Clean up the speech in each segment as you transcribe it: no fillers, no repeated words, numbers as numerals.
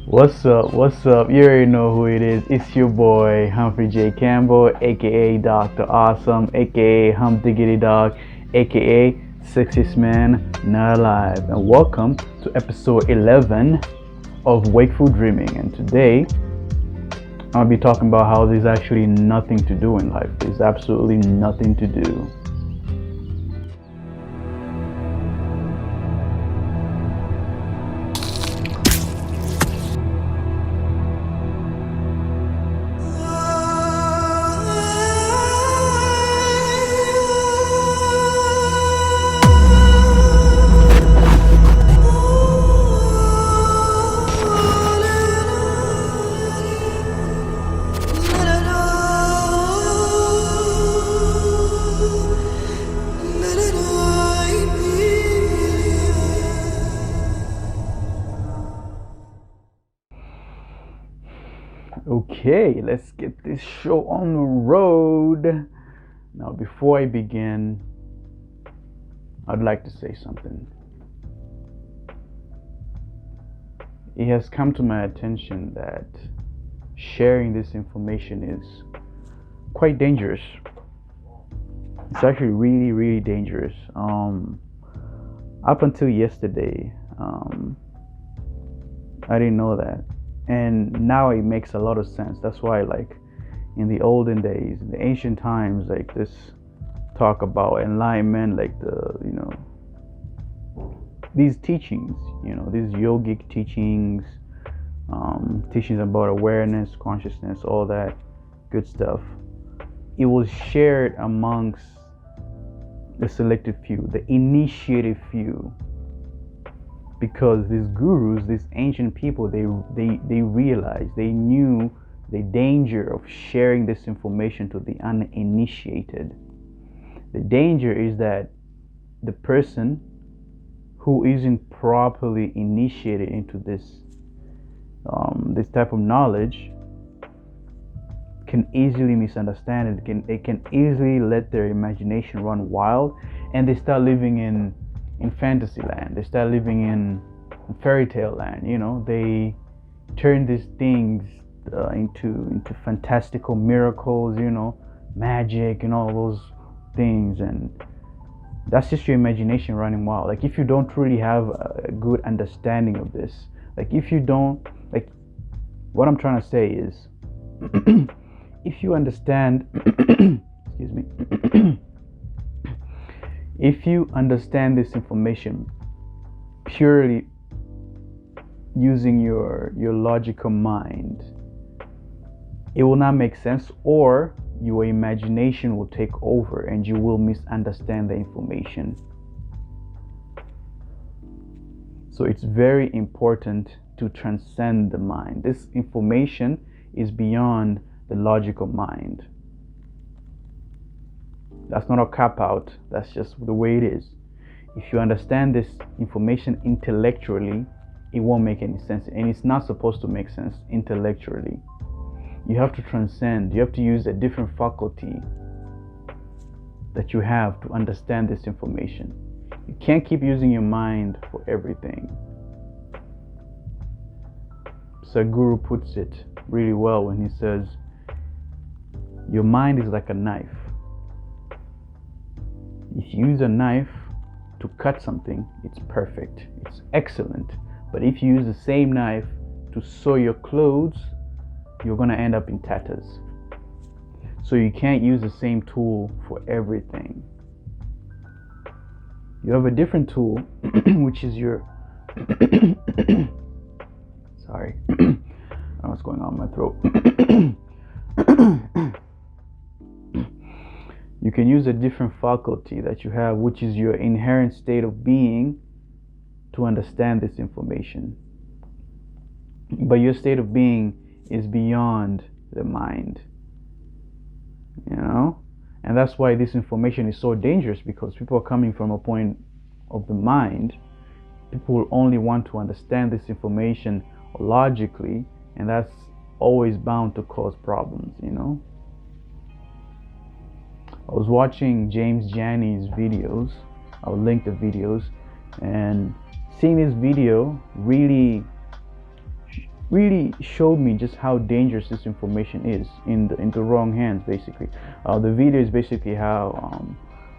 What's up? What's up? You already know who it is. It's your boy Humphrey J. Campbell, aka Dr. Awesome, aka Hump Diggity Dog, aka Sexiest Man Not Alive. And welcome to episode 11 of Wakeful Dreaming. And today I'll be talking about how there's actually nothing to do in life. There's absolutely nothing to do. Okay, let's get this show on the road. Now, before I begin, I'd like to say something. It has come to my attention that sharing this information is quite dangerous. It's actually really, really dangerous. Up until yesterday, I didn't know that. And now it makes a lot of sense. That's why, like, in the olden days, in the ancient times, like this talk about enlightenment, like these teachings, these yogic teachings, teachings about awareness, consciousness, all that good stuff. It was shared amongst the selected few, the initiated few. Because these gurus, these ancient people, they realized, they knew the danger of sharing this information to the uninitiated. The danger is that the person who isn't properly initiated into this type of knowledge can easily misunderstand it. They can easily let their imagination run wild, and they start living in fantasy land. They start living in fairy tale land. They turn these things into fantastical miracles, magic and all those things, and that's just your imagination running wild. Like, if you don't really have a good understanding of this, like, if you don't, like, what I'm trying to say is if you understand excuse me if you understand this information purely using your logical mind, it will not make sense, or your imagination will take over and you will misunderstand the information. So it's very important to transcend the mind. This information is beyond the logical mind. That's not a cop out. That's just the way it is. If you understand this information intellectually, it won't make any sense, and it's not supposed to make sense intellectually. You have to transcend. You have to use a different faculty that you have to understand this information. You can't keep using your mind for everything. Sadhguru puts it really well when he says, your mind is like a knife. If you use a knife to cut something, it's perfect, it's excellent. But if you use the same knife to sew your clothes, you're going to end up in tatters. So you can't use the same tool for everything. You have a different tool, which is your sorry, I don't know what's going on in my throat. You can use a different faculty that you have, which is your inherent state of being, to understand this information. But your state of being is beyond the mind. And that's why this information is so dangerous, because people are coming from a point of the mind. People will only want to understand this information logically, and that's always bound to cause problems. I was watching James Jani's videos. I'll link the videos, and seeing this video really really showed me just how dangerous this information is in the wrong hands. Basically, the video is basically how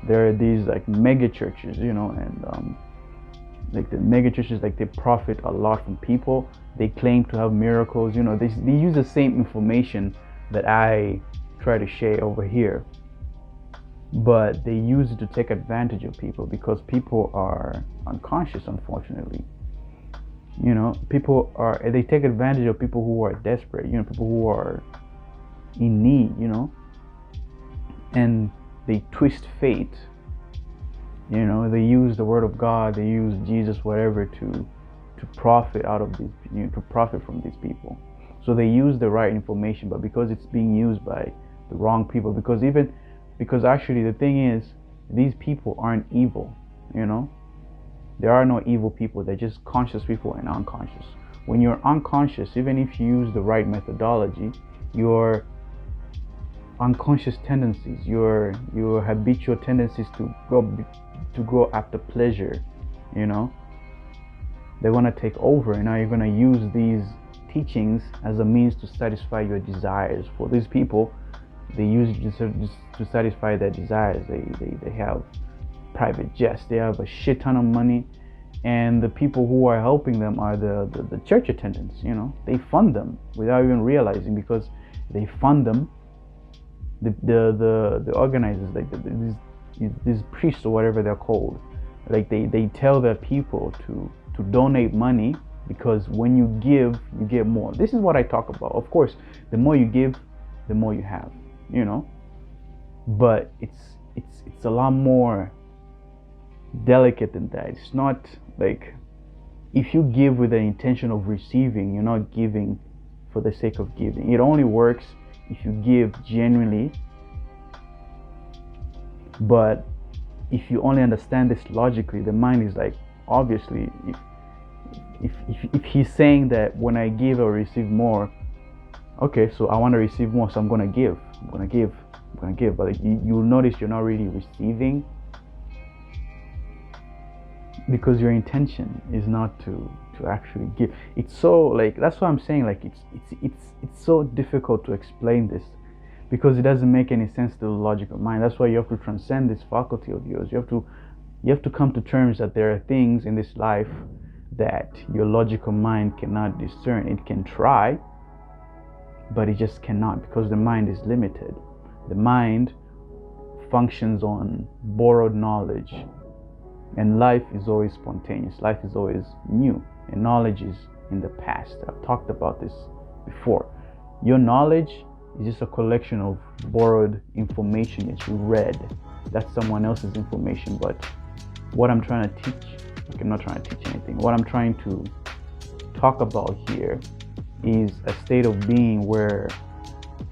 there are these like mega churches, and like the mega churches, like they profit a lot from people. They claim to have miracles. They use the same information that I try to share over here, but they use it to take advantage of people because people are unconscious, unfortunately. They take advantage of people who are desperate, people who are in need, and they twist fate. They use the word of God, they use Jesus, whatever, to profit out of these, to profit from these people. So they use the right information, but because it's being used by the wrong people, because actually the thing is, these people aren't evil, There are no evil people. They're just conscious people and unconscious. When you're unconscious, even if you use the right methodology, your unconscious tendencies, your habitual tendencies to go after pleasure, they're gonna take over, and now you're gonna use these teachings as a means to satisfy your desires. For these people, they use it just to satisfy their desires. They have private jets, they have a shit ton of money, and the people who are helping them are the church attendants. They fund them without even realizing, because they fund them. The organizers, like these priests or whatever they're called, like they tell their people to donate money, because when you give, you get more. This is what I talk about. Of course, the more you give, the more you have, but it's a lot more delicate than that. It's not like, if you give with the intention of receiving, you're not giving for the sake of giving. It only works if you give genuinely. But if you only understand this logically, the mind is like, obviously, if he's saying that when I give, I'll receive more, okay, so I want to receive more, so I'm gonna give, but like, you'll notice you're not really receiving, because your intention is not to actually give. It's so, like, that's what I'm saying, like, it's so difficult to explain this, because it doesn't make any sense to the logical mind. That's why you have to transcend this faculty of yours. You have to come to terms that there are things in this life that your logical mind cannot discern. It can try, but it just cannot, because the mind is limited. The mind functions on borrowed knowledge, and life is always spontaneous. Life is always new, and knowledge is in the past. I've talked about this before. Your knowledge is just a collection of borrowed information that you read. That's someone else's information. But what I'm trying to teach, like, I'm not trying to teach anything. What I'm trying to talk about here is a state of being where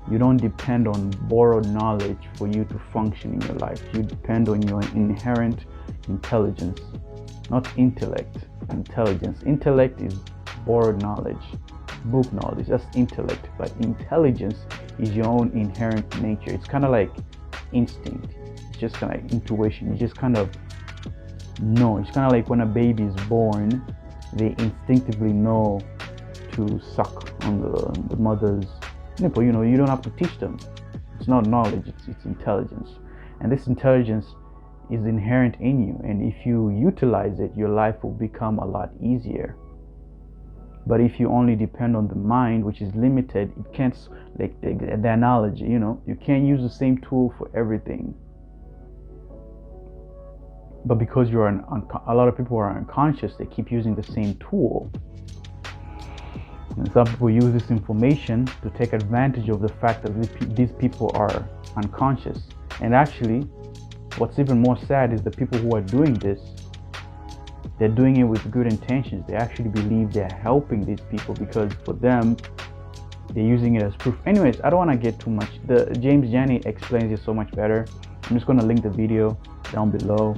you don't depend on borrowed knowledge for you to function in your life. You depend on your inherent intelligence, not intellect. Intelligence. Intellect is borrowed knowledge, book knowledge. That's intellect. But intelligence is your own inherent nature. It's kind of like instinct. It's just kind of like intuition. You just kind of know. It's kind of like when a baby is born, they instinctively know to suck on the mother's nipple. You don't have to teach them. It's not knowledge, it's intelligence. And this intelligence is inherent in you, and if you utilize it, your life will become a lot easier. But if you only depend on the mind, which is limited, it can't, like the analogy, you can't use the same tool for everything. But because a lot of people are unconscious, they keep using the same tool. And some people use this information to take advantage of the fact that these people are unconscious. And actually, what's even more sad is the people who are doing this, they're doing it with good intentions. They actually believe they're helping these people, because for them, they're using it as proof. Anyways, I don't want to get too much. Jani explains it so much better. I'm just going to link the video down below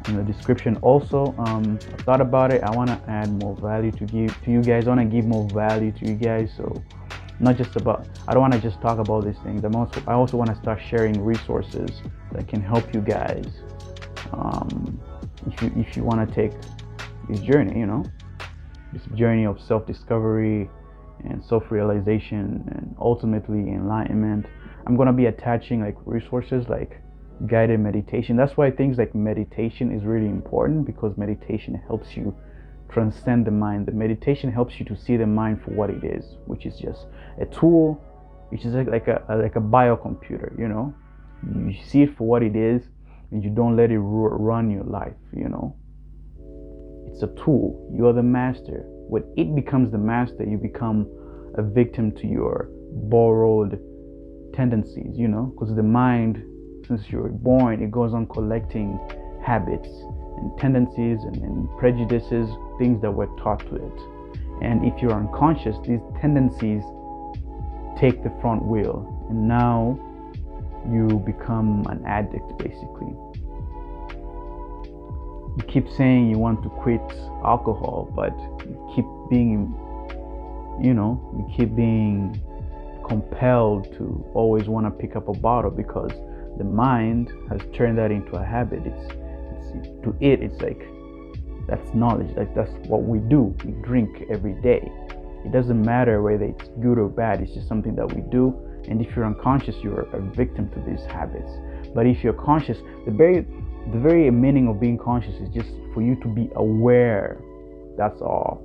in the description. Also, I thought about it. I want to add more value to give to you guys. I want to give more value to you guys. So not just about, I don't want to just talk about these things. I also want to start sharing resources that can help you guys if you want to take this journey, this journey of self-discovery, self-realization and ultimately enlightenment. I'm going to be attaching like resources like guided meditation. That's why things like meditation is really important, because meditation helps you transcend the mind. The meditation helps you to see the mind for what it is, which is just a tool, which is like a biocomputer, you know. You see it for what it is, and you don't let it run your life, you know. It's a tool. You are the master. When it becomes the master, you become a victim to your borrowed tendencies, you know, because the mind, since you're born, it goes on collecting habits and tendencies and prejudices, things that were taught to it. And if you're unconscious, these tendencies take the front wheel, and now you become an addict basically. You keep saying you want to quit alcohol, but you keep being, you keep being compelled to always want to pick up a bottle, because the mind has turned that into a habit. It's like that's knowledge. Like that's what we do. We drink every day. It doesn't matter whether it's good or bad. It's just something that we do. And if you're unconscious, you're a victim to these habits. But if you're conscious, the very meaning of being conscious is just for you to be aware. That's all.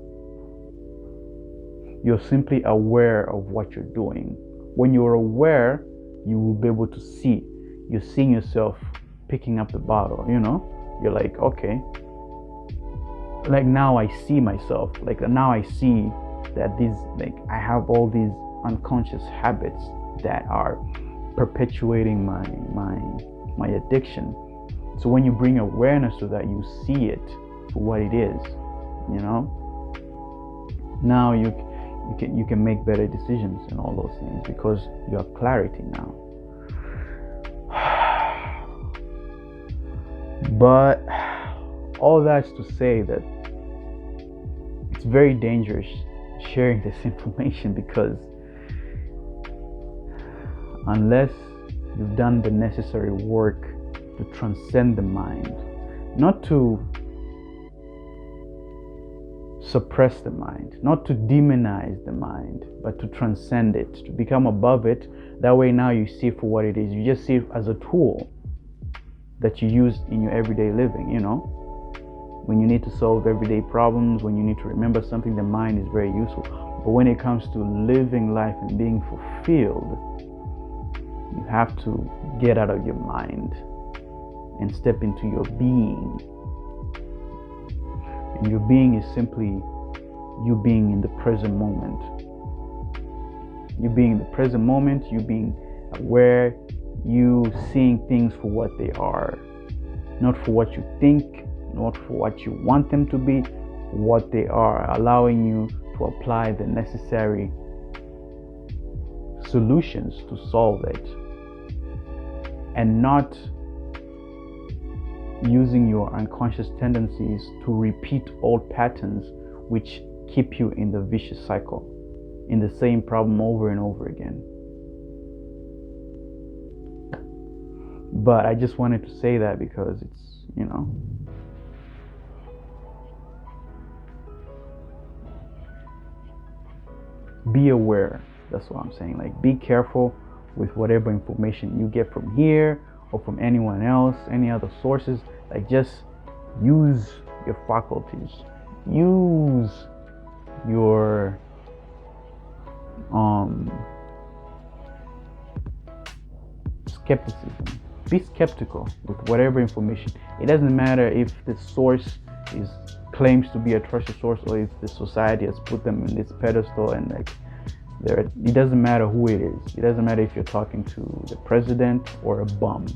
You're simply aware of what you're doing. When you're aware, you will be able to see. You're seeing yourself picking up the bottle, you know? You're like, okay. Like now I see myself. Like now I see that I have all these unconscious habits that are perpetuating my addiction. So when you bring awareness to that, you see it for what it is, you know? Now you can make better decisions and all those things because you have clarity now. But all that's to say that it's very dangerous sharing this information, because unless you've done the necessary work to transcend the mind, not to suppress the mind, not to demonize the mind, but to transcend it, to become above it. That way now you see it for what it is. You just see it as a tool that you use in your everyday living, you know. When you need to solve everyday problems, when you need to remember something, the mind is very useful. But when it comes to living life and being fulfilled, you have to get out of your mind and step into your being. And your being is simply you being in the present moment. You being in the present moment, you being aware, you seeing things for what they are. Not for what you think, not for what you want them to be, what they are, allowing you to apply the necessary solutions to solve it, and not using your unconscious tendencies to repeat old patterns which keep you in the vicious cycle, in the same problem over and over again. But I just wanted to say that because it's, you know, be aware. That's what I'm saying. Like, be careful with whatever information you get from here or from anyone else, any other sources. Like, just use your faculties, use your skepticism. Be skeptical with whatever information. It doesn't matter if the source claims to be a trusted source, or if the society has put them in this pedestal and like it doesn't matter who it is. It doesn't matter if you're talking to the president or a bum.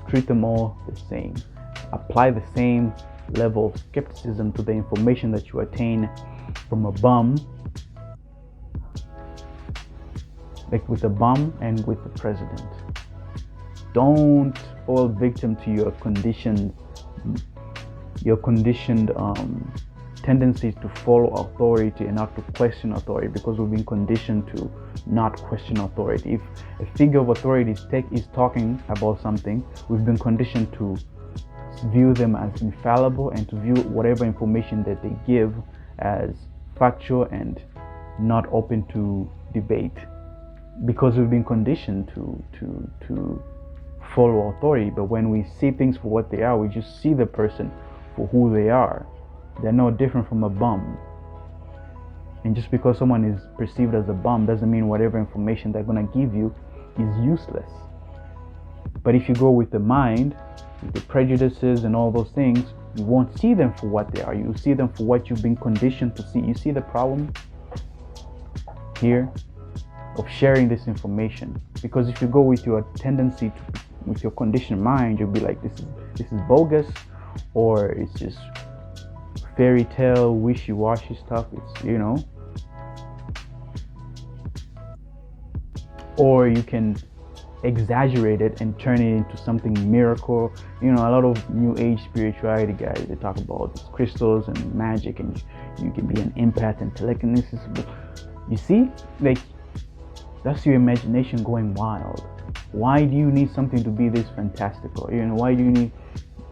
Treat them all the same. Apply the same level of skepticism to the information that you attain from a bum, like with a bum and with the president. Don't fall victim to your conditioned tendencies to follow authority and not to question authority, because we've been conditioned to not question authority. If a figure of authority is talking about something, we've been conditioned to view them as infallible and to view whatever information that they give as factual and not open to debate, because we've been conditioned to follow authority. But when we see things for what they are, we just see the person for who they are. They're no different from a bum. And just because someone is perceived as a bum doesn't mean whatever information they're going to give you is useless. But if you go with the mind, with the prejudices and all those things, you won't see them for what they are. You see them for what you've been conditioned to see. You see the problem here of sharing this information? Because if you go with your tendency to, with your conditioned mind, you'll be like, this is bogus, or it's just fairy tale, wishy-washy stuff. It's, you know, or you can exaggerate it and turn it into something miracle. You know, a lot of new age spirituality guys, they talk about crystals and magic, and you can be an empath and telekinesis. You see, like, that's your imagination going wild. Why do you need something to be this fantastical? You know, why do you need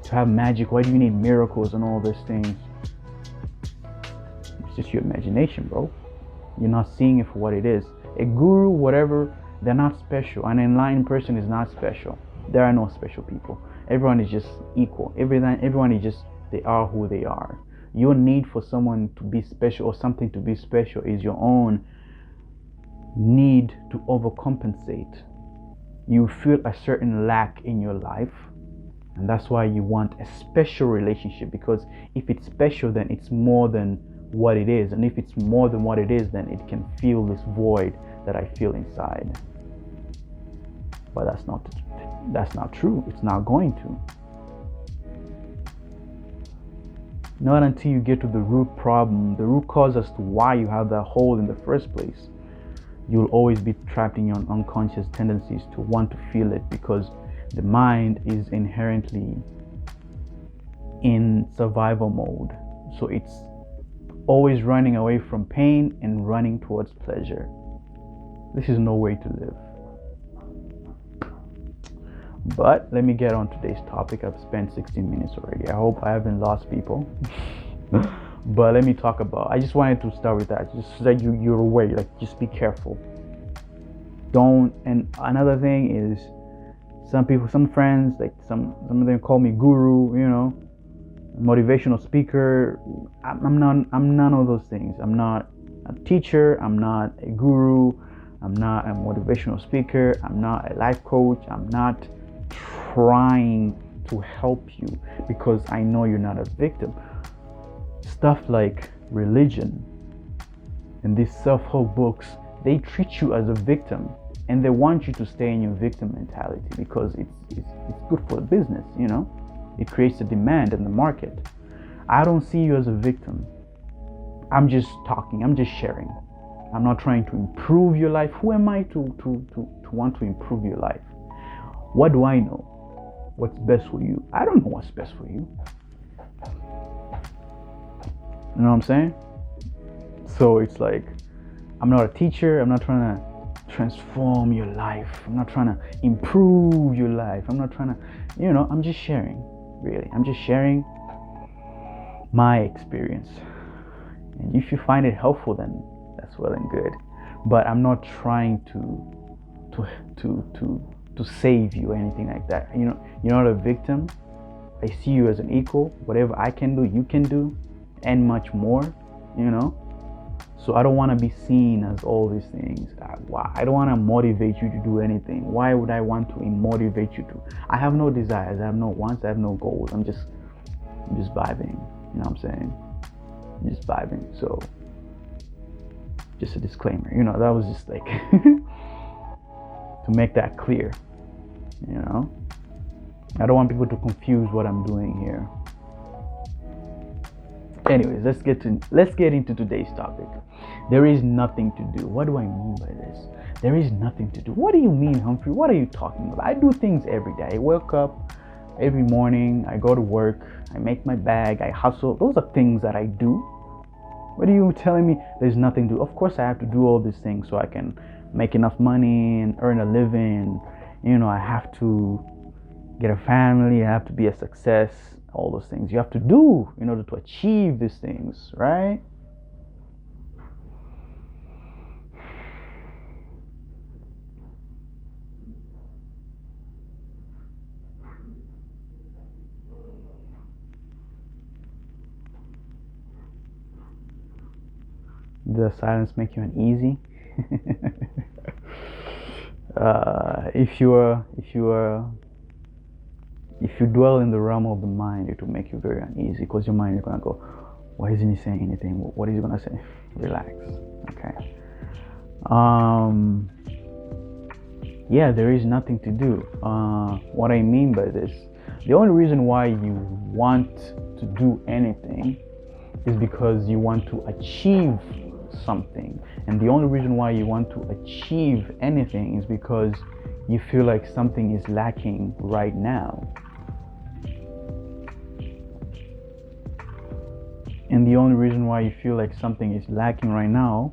to have magic? Why do you need miracles and all these things? It's just your imagination, bro. You're not seeing it for what it is. A guru, whatever, they're not special. An enlightened person is not special. There are no special people. Everyone is just equal. Everyone is just, they are who they are. Your need for someone to be special or something to be special is your own need to overcompensate. You feel a certain lack in your life, and that's why you want a special relationship, because if it's special, then it's more than what it is, and if it's more than what it is, then it can fill this void that I feel inside. But that's not true. It's not going to. Not until you get to the root problem, the root cause as to why you have that hole in the first place. You'll always be trapped in your unconscious tendencies to want to feel it, because the mind is inherently in survival mode. So it's always running away from pain and running towards pleasure. This is no way to live. But let me get on today's topic. I've spent 16 minutes already. I hope I haven't lost people. But let me talk about, I just wanted to start with that, just so that you're aware, like, just be careful. Don't, and another thing is, some friends, like some of them call me guru, you know, motivational speaker. I'm none of those things. I'm not a teacher, I'm not a guru, I'm not a motivational speaker, I'm not a life coach, I'm not trying to help you, because I know you're not a victim. Stuff like religion and these self-help books, they treat you as a victim, and they want you to stay in your victim mentality because it's good for the business, you know. It creates a demand in the market. I don't see you as a victim. I'm just talking, I'm just sharing. I'm not trying to improve your life. Who am I to want to improve your life? What do I know? What's best for you? I don't know what's best for you. You know what I'm saying? So it's like, I'm not a teacher. I'm not trying to transform your life. I'm not trying to improve your life. I'm not trying to, you know, I'm just sharing, really. I'm just sharing my experience. And if you find it helpful, then that's well and good. But I'm not trying to save you or anything like that. You know, you're not a victim. I see you as an equal. Whatever I can do, you can do, and much more, you know. So I don't want to be seen as all these things. I don't want to motivate you to do anything. Why would I want to motivate you to? I have no desires. I have no wants. I have no goals. I'm just vibing. You know what I'm saying? I'm just vibing. So just a disclaimer. You know, that was just like to make that clear. You know, I don't want people to confuse what I'm doing here. Anyways, let's get into today's topic. There is nothing to do. What do I mean by this? There is nothing to do. What do you mean, Humphrey? What are you talking about? I do things every day. I wake up every morning. I go to work. I make my bag. I hustle. Those are things that I do. What are you telling me? There's nothing to do. Of course, I have to do all these things so I can make enough money and earn a living. You know, I have to get a family. I have to be a success. All those things you have to do in order to achieve these things, right? the silence make you uneasy? If you dwell in the realm of the mind, it will make you very uneasy, because your mind is gonna go, why isn't he saying anything? What is he gonna say? Relax. Okay. Yeah, there is nothing to do. What I mean by this, the only reason why you want to do anything is because you want to achieve something. And the only reason why you want to achieve anything is because you feel like something is lacking right now. And the only reason why you feel like something is lacking right now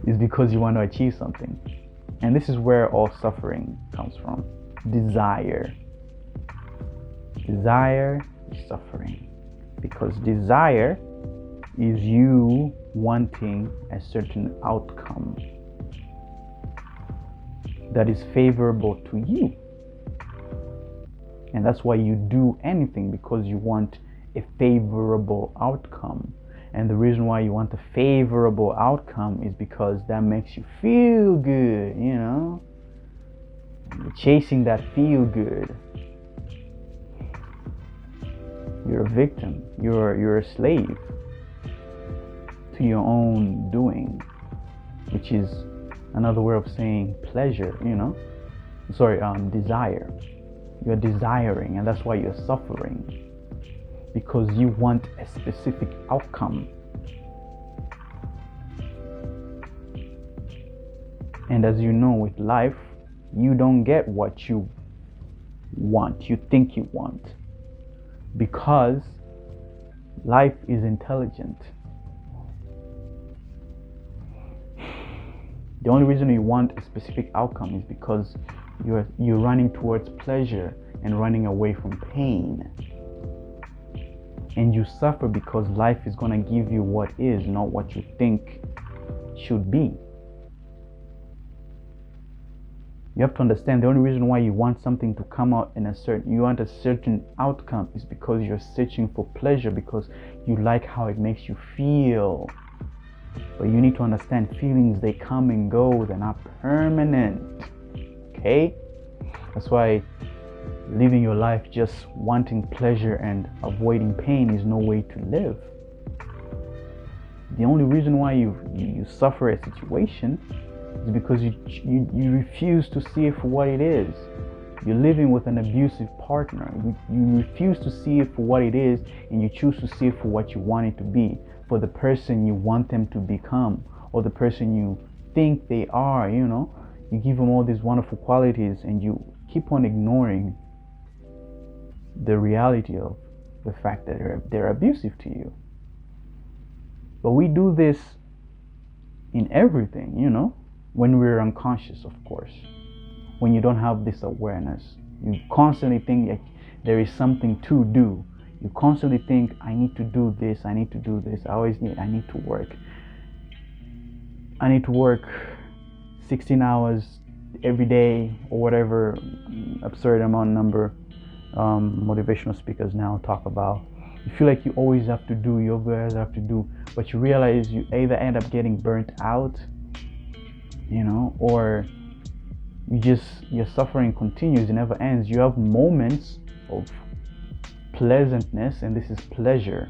is because you want to achieve something. And this is where all suffering comes from. Desire. Desire is suffering. Because desire is you wanting a certain outcome that is favorable to you. And that's why you do anything, because you want a favorable outcome. And the reason why you want a favorable outcome is because that makes you feel good, you know? You're chasing that feel good. You're a victim. You're a slave to your own doing, which is another way of saying pleasure, you know? Desire. You're desiring, and that's why you're suffering. Because you want a specific outcome. And as you know, with life, you don't get what you want, you think you want. Because life is intelligent. The only reason you want a specific outcome is because you're running towards pleasure and running away from pain. And you suffer because life is going to give you what is, not what you think should be. You have to understand, the only reason why you want something to come out you want a certain outcome is because you're searching for pleasure, because you like how it makes you feel. But you need to understand, feelings, they come and go, they're not permanent. Okay? That's why living your life just wanting pleasure and avoiding pain is no way to live. The only reason why you suffer a situation is because you refuse to see it for what it is. You're living with an abusive partner. You refuse to see it for what it is, and you choose to see it for what you want it to be, for the person you want them to become, or the person you think they are, you know. You give them all these wonderful qualities, and you keep on ignoring the reality of the fact that they're abusive to you. But we do this in everything, you know, when we're unconscious, of course. When you don't have this awareness, you constantly think that there is something to do. You constantly think, I need to do this, I need to do this, I need to work. I need to work 16 hours every day, or whatever absurd amount number motivational speakers now talk about. You feel like you always have to do, you always have to do, but you realize you either end up getting burnt out, you know, or your suffering continues, it never ends. You have moments of pleasantness, and this is pleasure,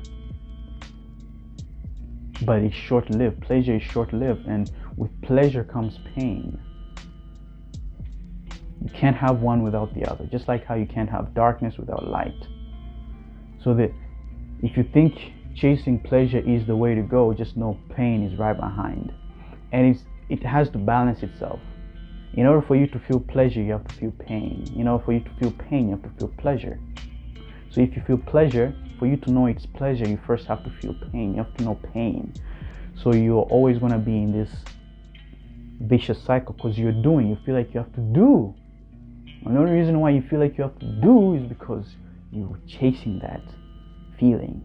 but it's short-lived. Pleasure is short-lived, and with pleasure comes pain. You can't have one without the other, just like how you can't have darkness without light. So that if you think chasing pleasure is the way to go, just know pain is right behind, and it has to balance itself. In order for you to feel pleasure, you have to feel pain. In order for you to feel pain, you have to feel pleasure. So if you feel pleasure, for you to know it's pleasure, you first have to feel pain. You have to know pain. So you're always going to be in this vicious cycle, because you feel like you have to do. And the only reason why you feel like you have to do is because you're chasing that feeling.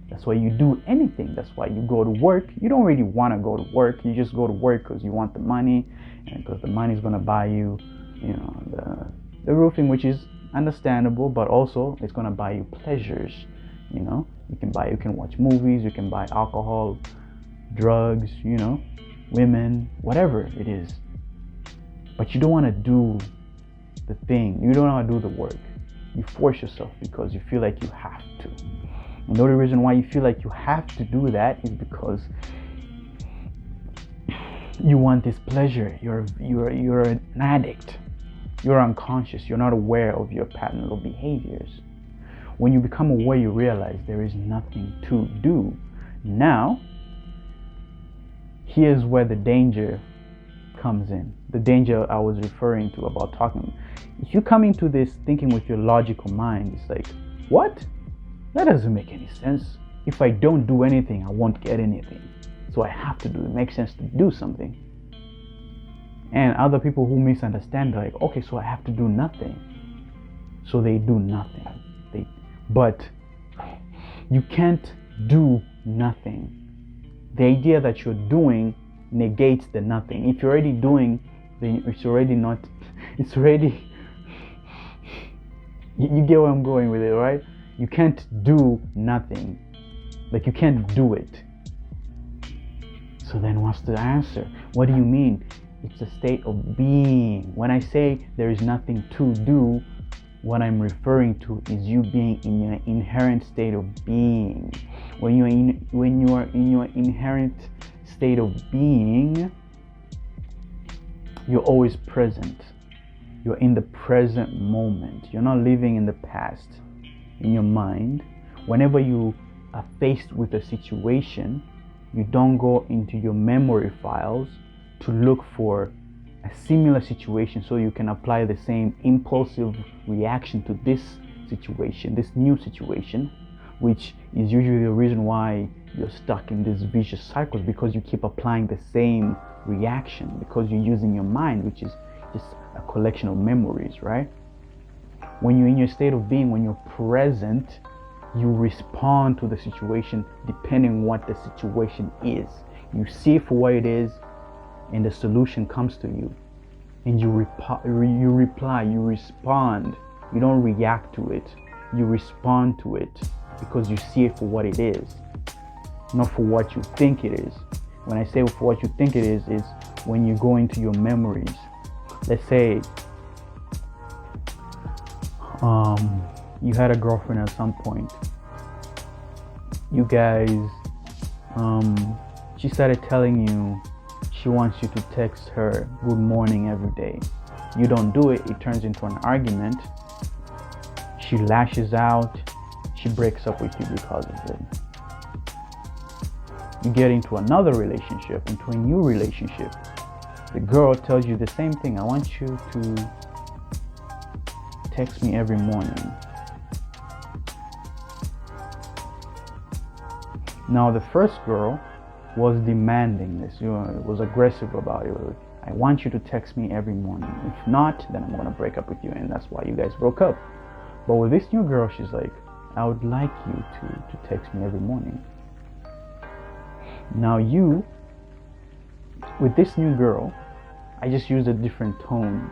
That's why you do anything. That's why you go to work. You don't really want to go to work. You just go to work because you want the money, and because the money is going to buy you, you know, the roofing, which is understandable, but also it's going to buy you pleasures. You know, you can watch movies, you can buy alcohol, drugs, you know, women, whatever it is. But you don't want to do the thing. You don't want to do the work. You force yourself because you feel like you have to. And the only reason why you feel like you have to do that is because you want this pleasure. You're an addict. You're unconscious. You're not aware of your patterns of behaviors. When you become aware, you realize there is nothing to do. Now, here's where the danger comes in. The danger I was referring to about talking. If you come into this thinking with your logical mind, it's like, what? That doesn't make any sense. If I don't do anything, I won't get anything. So I have to do it. It makes sense to do something. And other people who misunderstand, they're like, okay, so I have to do nothing. So they do nothing. But you can't do nothing. The idea that you're doing negates the nothing. If you're already doing, then it's already not, it's already, you get where I'm going with it, right? You can't do nothing. Like, you can't do it. So then what's the answer? What do you mean? It's a state of being. When I say there is nothing to do, what I'm referring to is you being in your inherent state of being. When you are in your inherent state of being, you're always present. You're in the present moment. You're not living in the past in your mind. Whenever you are faced with a situation, you don't go into your memory files to look for a similar situation so you can apply the same impulsive reaction to this situation, this new situation, which is usually the reason why you're stuck in these vicious cycles, because you keep applying the same reaction because you're using your mind, which is just a collection of memories, right? When you're in your state of being, when you're present, you respond to the situation depending on what the situation is. You see it for what it is, and the solution comes to you, and you reply, you respond. You don't react to it, you respond to it because you see it for what it is, not for what you think it is. When I say for what you think it is when you go into your memories. Let's say you had a girlfriend at some point. You guys, she started telling you she wants you to text her good morning every day. You don't do it, it turns into an argument. She lashes out, she breaks up with you because of it. You get into another relationship, into a new relationship. The girl tells you the same thing. I want you to text me every morning. Now the first girl was demanding this, was aggressive about it. I want you to text me every morning. If not, then I'm going to break up with you, and that's why you guys broke up. But with this new girl, she's like, I would like you to text me every morning. Now you, with this new girl, I just used a different tone.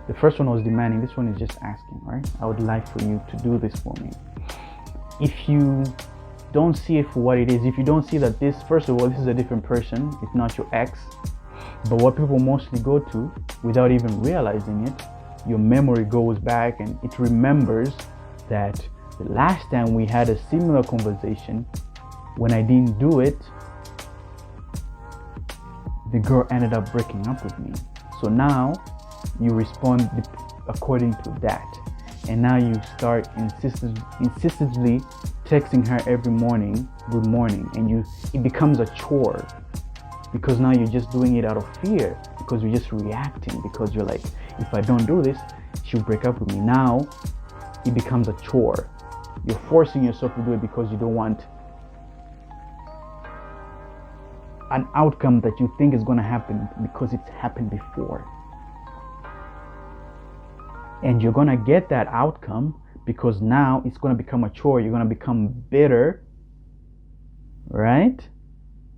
The first one was demanding, this one is just asking, right? I would like for you to do this for me. If you don't see it for what it is, if you don't see that this, first of all, this is a different person, it's not your ex, but what people mostly go to without even realizing it, your memory goes back and it remembers that the last time we had a similar conversation, when I didn't do it, the girl ended up breaking up with me. So now you respond according to that. And now you start insistently texting her every morning, good morning, and it becomes a chore, because now you're just doing it out of fear, because you're just reacting, because you're like, if I don't do this, she'll break up with me. Now it becomes a chore. You're forcing yourself to do it because you don't want an outcome that you think is going to happen because it's happened before. And you're going to get that outcome because now it's going to become a chore. You're going to become bitter, right?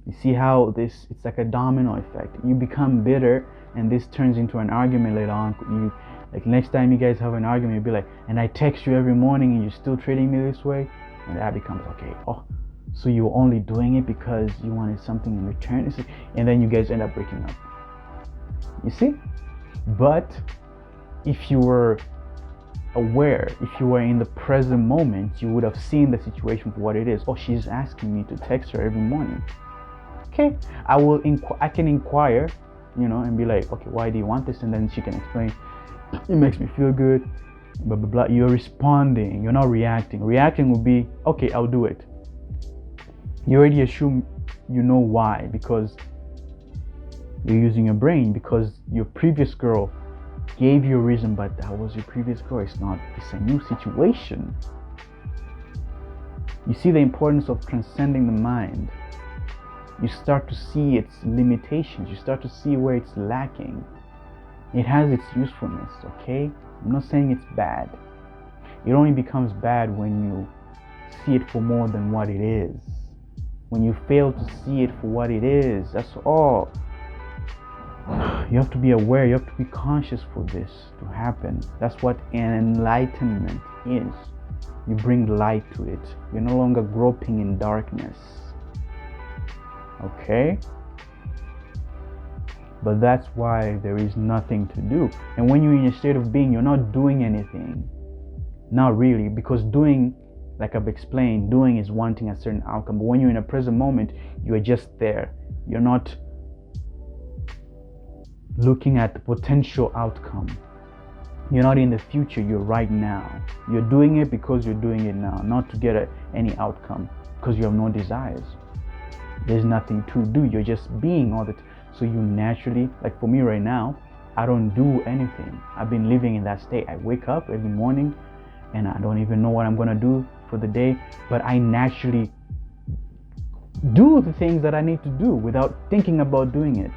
You see how it's like a domino effect. You become bitter and this turns into an argument later on. Like next time you guys have an argument, you'll be like, and I text you every morning and you're still treating me this way. And that becomes, okay, oh, so you're only doing it because you wanted something in return? And then you guys end up breaking up. You see? But if you were aware, if you were in the present moment, you would have seen the situation for what it is. Oh, she's asking me to text her every morning. Okay, I can inquire, and be like, okay, why do you want this? And then she can explain, it makes me feel good, blah blah blah. You're responding, you're not reacting. Reacting would be, okay, I'll do it. You already assume you know why, because you're using your brain, because your previous girl gave you a reason, but that was your previous girl. It's a new situation. You see the importance of transcending the mind. You start to see its limitations. You start to see where it's lacking. It has its usefulness, okay? I'm not saying it's bad. It only becomes bad when you see it for more than what it is. When you fail to see it for what it is, that's all. You have to be aware, you have to be conscious for this to happen. That's what an enlightenment is. You bring light to it. You're no longer groping in darkness. Okay? But that's why there is nothing to do. And when you're in a state of being, you're not doing anything. Not really, because doing, like I've explained, doing is wanting a certain outcome. But when you're in a present moment, you are just there. You're not looking at the potential outcome. You're not in the future, you're right now. You're doing it because you're doing it now, not to get any outcome, because you have no desires. There's nothing to do. You're just being all the time. So you naturally, like for me right now, I don't do anything. I've been living in that state. I wake up every morning and I don't even know what I'm going to do for the day, but I naturally do the things that I need to do without thinking about doing it.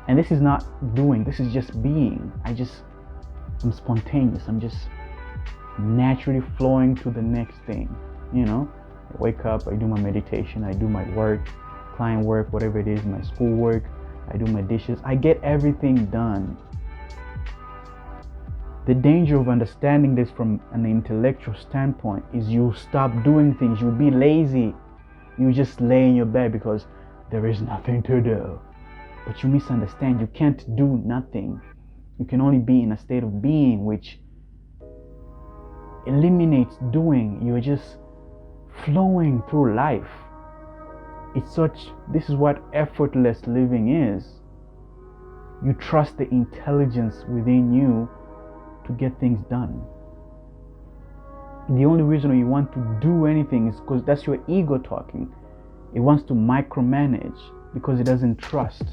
And this is not doing, this is just being. I'm spontaneous. I'm just naturally flowing to the next thing. I wake up, I do my meditation, I do my work, client work, whatever it is, my school work, I do my dishes. I get everything done. The danger of understanding this from an intellectual standpoint is you stop doing things. You'll be lazy. You just lay in your bed because there is nothing to do. But you misunderstand. You can't do nothing. You can only be in a state of being, which eliminates doing. You're just flowing through life. This is what effortless living is. You trust the intelligence within you to get things done. The only reason you want to do anything is because that's your ego talking. It wants to micromanage because it doesn't trust.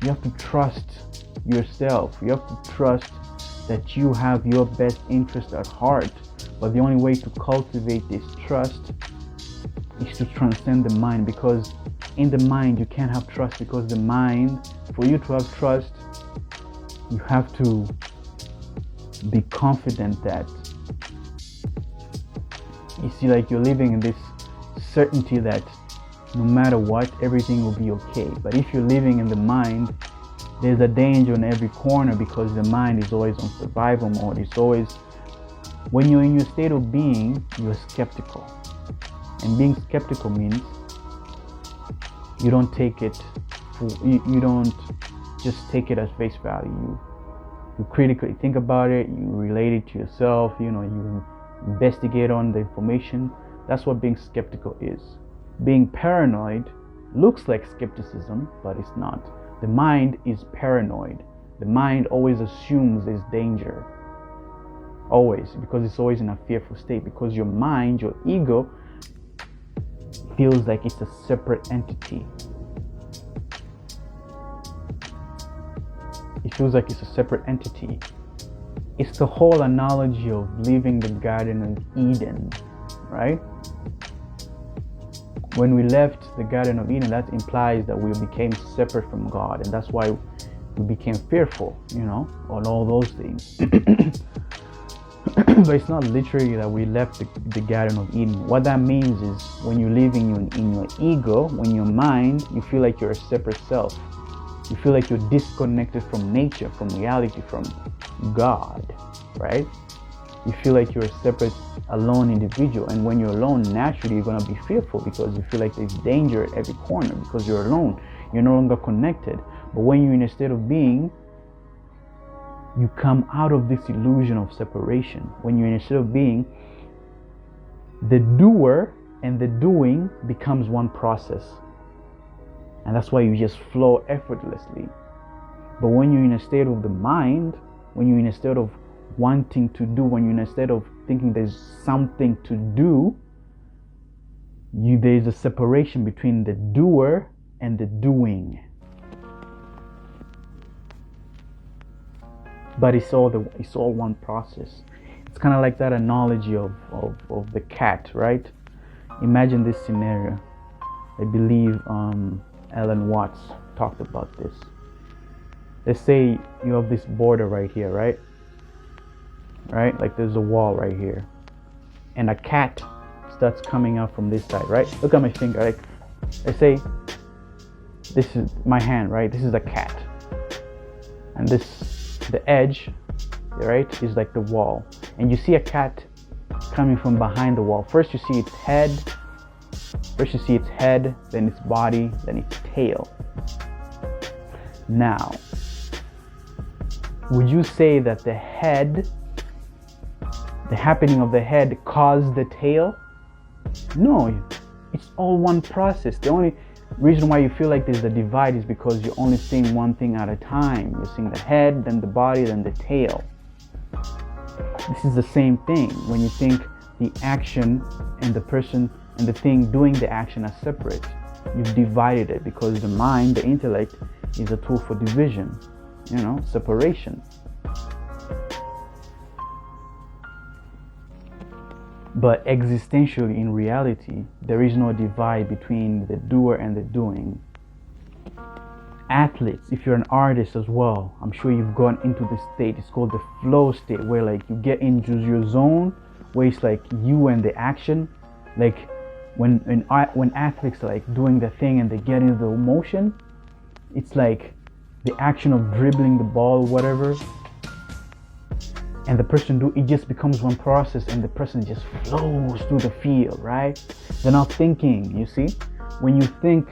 You have to trust yourself. You have to trust that you have your best interest at heart. But the only way to cultivate this trust is to transcend the mind, because in the mind you can't have trust, because the mind, for you to have trust, you have to be confident that, you see, like you're living in this certainty that no matter what, everything will be okay. But if you're living in the mind, there's a danger in every corner, because the mind is always on survival mode. It's always, when you're in your state of being, you're skeptical. And being skeptical means you don't take it, you don't just take it as face value. You critically think about it, you relate it to yourself, you investigate on the information. That's what being skeptical is. Being paranoid looks like skepticism, but it's not. The mind is paranoid. The mind always assumes there's danger. Always, because it's always in a fearful state, because your mind, your ego, feels like it's a separate entity. It feels like it's a separate entity. It's the whole analogy of leaving the Garden of Eden, right? When we left the Garden of Eden, that implies that we became separate from God, and that's why we became fearful, on all those things. But it's not literally that we left the Garden of Eden. What that means is when you're living in your ego, when your mind, you feel like you're a separate self. You feel like you're disconnected from nature, from reality, from God, right? You feel like you're a separate, alone individual. And when you're alone, naturally you're gonna be fearful because you feel like there's danger at every corner because you're alone. You're no longer connected. But when you're in a state of being, you come out of this illusion of separation. When you're in a state of being, the doer and the doing becomes one process. And that's why you just flow effortlessly. But when you're in a state of the mind, when you're in a state of wanting to do, when you're in a state of thinking there's something to do, there's a separation between the doer and the doing. But it's all one process. It's kind of like that analogy of the cat, right? Imagine this scenario. I believe Alan Watts talked about this. Let's say you have this border right here, right? Like there's a wall right here, and a cat starts coming out from this side, right? Look at my finger. Like, let's say this is my hand, right? This is a cat, and the edge, right, is like the wall, and you see a cat coming from behind the wall. First you see its head, then its body, then its tail. Now, would you say that the happening of the head caused the tail? No, it's all one process. The only reason why you feel like there's a divide is because you're only seeing one thing at a time. You're seeing the head, then the body, then the tail. This is the same thing. When you think the action and the person and the thing doing the action are separate, you've divided it because the mind, the intellect, is a tool for division, separation. But existentially, in reality, there is no divide between the doer and the doing. Athletes, if you're an artist as well, I'm sure you've gone into this state. It's called the flow state, where like you get into your zone, where it's like you and the action. Like when athletes are like doing the thing and they get into the motion, it's like the action of dribbling the ball, whatever, and the person it just becomes one process, and the person just flows through the field, right? They're not thinking. You see, when you think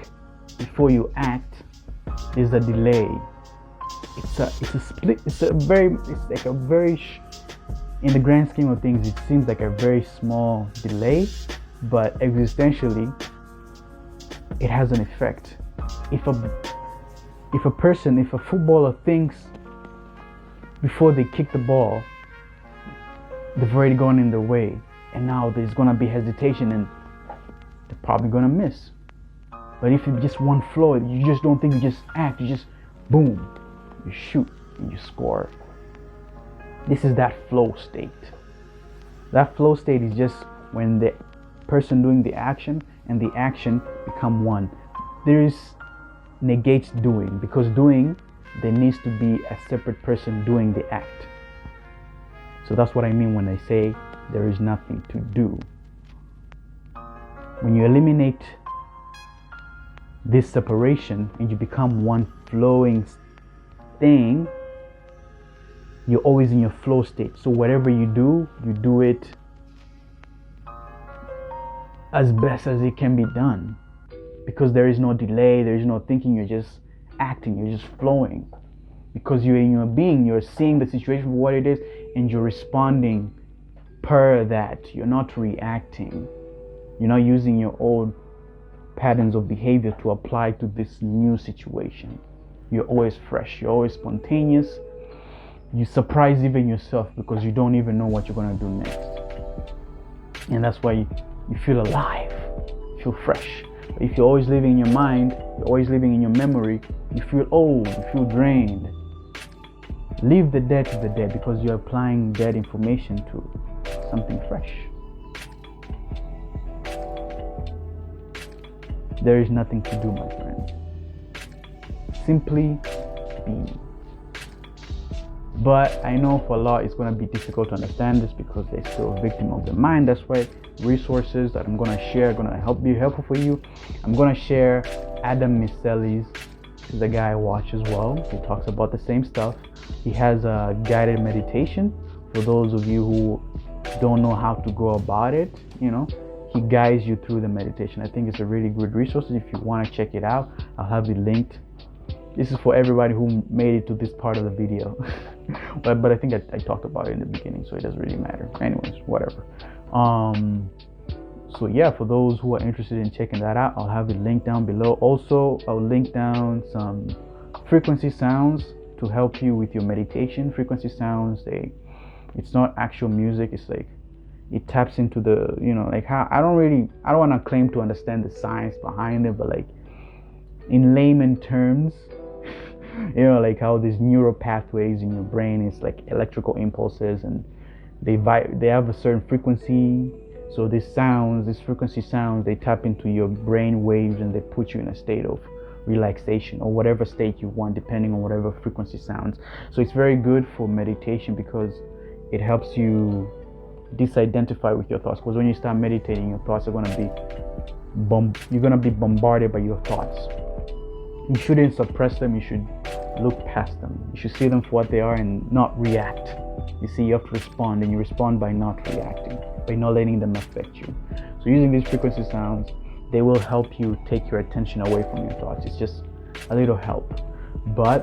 before you act, there's a delay. It's a split. It's like a very in the grand scheme of things, it seems like a very small delay, but existentially, it has an effect. If a footballer thinks before they kick the ball, they've already gone in their way, and now there's gonna be hesitation, and they're probably gonna miss. But if you just one flow, you just don't think, you just act, you just boom, you shoot, and you score. This is that flow state. That flow state is just when the person doing the action and the action become one. Negates doing, because doing, there needs to be a separate person doing the act. So that's what I mean when I say there is nothing to do. When you eliminate this separation and you become one flowing thing, you're always in your flow state. So whatever you do it as best as it can be done, because there is no delay, there is no thinking, you're just acting, you're just flowing, because you're in your being, you're seeing the situation for what it is, and you're responding per that. You're not reacting, you're not using your old patterns of behavior to apply to this new situation. You're always fresh, you're always spontaneous. You surprise even yourself because you don't even know what you're going to do next. And that's why you feel alive, you feel fresh. But if you're always living in your mind, you're always living in your memory, you feel old, you feel drained. Leave the dead to the dead, because you're applying dead information to something fresh. There is nothing to do, my friend. Simply be. But I know for a lot it's going to be difficult to understand this because they're still a victim of the mind. That's why resources that I'm going to share are going to be helpful for you. I'm going to share Adam Miceli's. He's a guy I watch as well. He talks about the same stuff. He has a guided meditation for those of you who don't know how to go about it, he guides you through the meditation. I think it's a really good resource. If you want to check it out, I'll have it linked. This is for everybody who made it to this part of the video. but I think I talked about it in the beginning, so it doesn't really matter. Anyways, whatever. So yeah, for those who are interested in checking that out, I'll have it linked down below. Also, I'll link down some frequency sounds to help you with your meditation. Frequency sounds, it's not actual music. It's like it taps into the, like how I don't want to claim to understand the science behind it, but like in layman terms, like how these neural pathways in your brain is like electrical impulses, and they have a certain frequency. So these frequency sounds, they tap into your brain waves and they put you in a state of relaxation or whatever state you want, depending on whatever frequency sounds. So it's very good for meditation because it helps you disidentify with your thoughts. Because when you start meditating, your thoughts are going to be you're going to be bombarded by your thoughts. You shouldn't suppress them. You should look past them. You should see them for what they are and not react. You see, you have to respond, and you respond by not reacting, by not letting them affect you. So using these frequency sounds, they will help you take your attention away from your thoughts. It's just a little help. But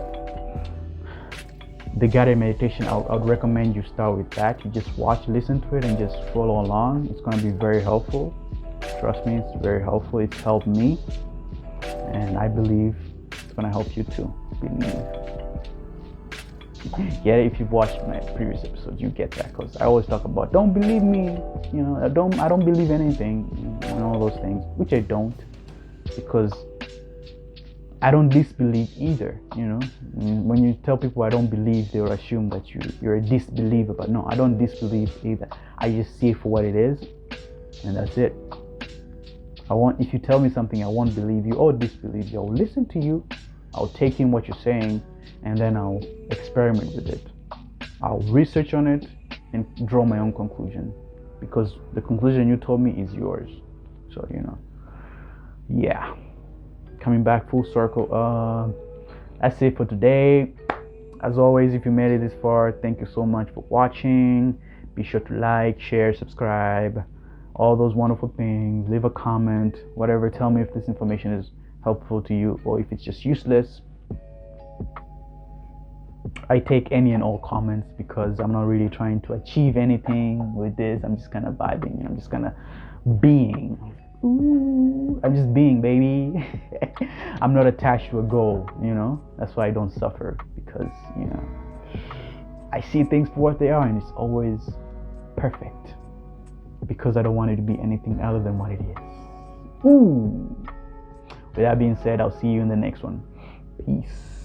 the guided meditation, I would recommend you start with that. You just listen to it, and just follow along. It's going to be very helpful. Trust me, it's very helpful. It's helped me, and I believe it's going to help you too. Yeah, if you've watched my previous episodes, you get that, because I always talk about don't believe me, I don't believe anything, and all those things, which I don't, because I don't disbelieve either. When you tell people I don't believe, they'll assume that you're a disbeliever, but no, I don't disbelieve either. I just see it for what it is, and that's it. If you tell me something, I won't believe you or disbelieve you. I'll listen to you, I'll take in what you're saying, and then I'll experiment with it. I'll research on it and draw my own conclusion, because the conclusion you told me is yours. So, yeah. Coming back full circle. That's it for today. As always, if you made it this far, thank you so much for watching. Be sure to like, share, subscribe, all those wonderful things. Leave a comment, whatever. Tell me if this information is helpful to you or if it's just useless. I take any and all comments, because I'm not really trying to achieve anything with this. I'm just kind of vibing. I'm just kind of being. Ooh, I'm just being, baby. I'm not attached to a goal, That's why I don't suffer, because, I see things for what they are, and it's always perfect, because I don't want it to be anything other than what it is. Ooh. With that being said, I'll see you in the next one. Peace.